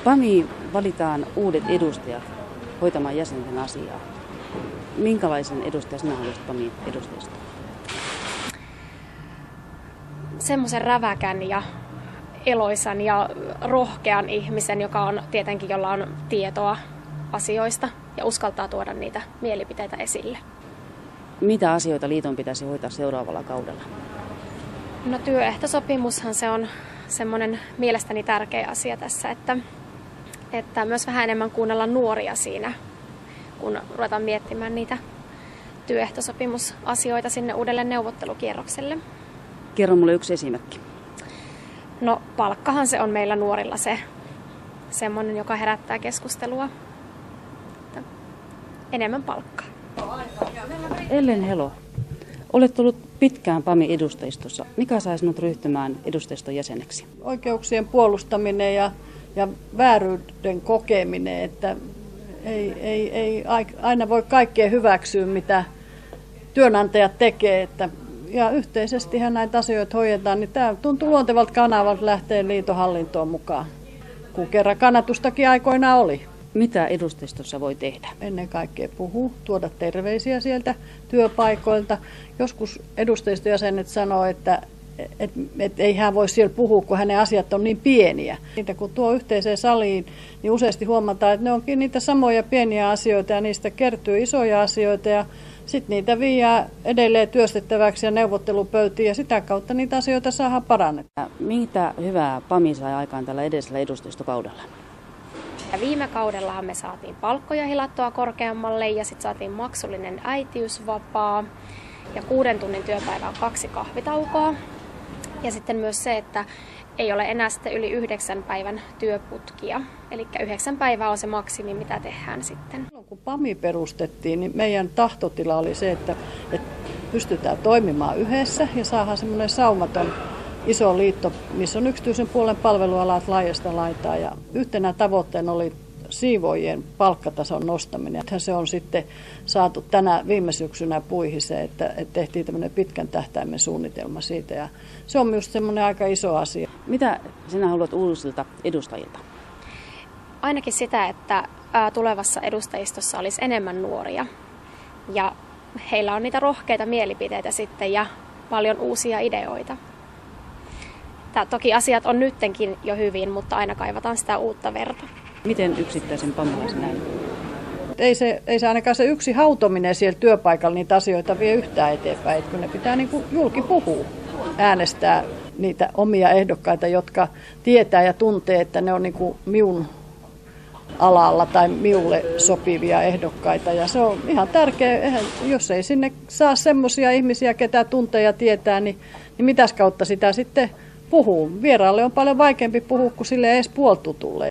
PAMiin valitaan uudet edustajat hoitamaan jäsenten asiaa. Minkälaisen edustajan sinä haluaisit PAMiin edustajista? Semmoisen räväkän ja eloisan ja rohkean ihmisen, joka on tietenkin, jolla on tietoa asioista ja uskaltaa tuoda niitä mielipiteitä esille. Mitä asioita liiton pitäisi hoitaa seuraavalla kaudella? No työehtosopimushan se on semmoinen mielestäni tärkeä asia tässä, että myös vähän enemmän kuunnella nuoria siinä, kun ruvetaan miettimään niitä työehtosopimusasioita sinne uudelle neuvottelukierrokselle. Kerro mulle yksi esimerkki. No palkkahan se on meillä nuorilla se semmoinen, joka herättää keskustelua. Enemmän palkkaa. Ellen Helo, olet ollut pitkään PAMin edustajistossa. Mikä sai sinut ryhtymään edustajiston jäseneksi? Oikeuksien puolustaminen ja vääryyden kokeminen, että ei aina voi kaikkea hyväksyä, mitä työnantajat tekee. Ja yhteisestihän näitä asioita hoidetaan, niin tämä tuntuu luontevalta kanavalta lähteä liitohallintoon mukaan, kun kerran kannatustakin aikoinaan oli. Mitä edustajistossa voi tehdä? Ennen kaikkea puhua, tuoda terveisiä sieltä työpaikoilta. Joskus edustajiston jäsenet sanoo, että ei hän voi siellä puhua, kun hänen asiat on niin pieniä. Niitä kun tuo yhteiseen saliin, niin useasti huomataan, että ne onkin niitä samoja pieniä asioita ja niistä kertyy isoja asioita ja sitten niitä viiää edelleen työstettäväksi ja neuvottelupöytiin ja sitä kautta niitä asioita saadaan parannettua. Mitä hyvää PAMi sai aikaan tällä edellisellä edustajistokaudella? Ja viime kaudellahan me saatiin palkkoja hilattua korkeammalle ja sitten saatiin maksullinen äitiysvapaa ja 6 tunnin työpäivä on 2 kahvitaukoa. Ja sitten myös se, että ei ole enää sitten yli 9 päivän työputkia. Eli 9 päivää on se maksimi, mitä tehdään sitten. Kun PAMi perustettiin, niin meidän tahtotila oli se, että pystytään toimimaan yhdessä ja saadaan semmoinen saumaton iso liitto, missä on yksityisen puolen palvelualat laajasta laitaa. Ja yhtenä tavoitteena oli siivoojien palkkatason nostaminen. Se on sitten saatu viime syksynä puihin se, että tehtiin tämmöinen pitkän tähtäimen suunnitelma siitä. Ja se on myös semmoinen aika iso asia. Mitä sinä haluat uusilta edustajilta? Ainakin sitä, että tulevassa edustajistossa olisi enemmän nuoria. Ja heillä on niitä rohkeita mielipiteitä sitten ja paljon uusia ideoita. Toki asiat on nyttenkin jo hyvin, mutta aina kaivataan sitä uutta verta. Miten yksittäisen pamilaisen näin? Ei se ainakaan se yksi hautominen siellä työpaikalla niitä asioita vie yhtään eteenpäin. Että kun ne pitää niin kuin julki puhua, äänestää niitä omia ehdokkaita, jotka tietää ja tuntee, että ne on niin kuin minun alalla tai minulle sopivia ehdokkaita. Ja se on ihan tärkeää, jos ei sinne saa semmoisia ihmisiä, ketä tuntee ja tietää, niin mitäs kautta sitä sitten puhuu. Vieraalle on paljon vaikeampi puhua kuin sille edes puoltutulle.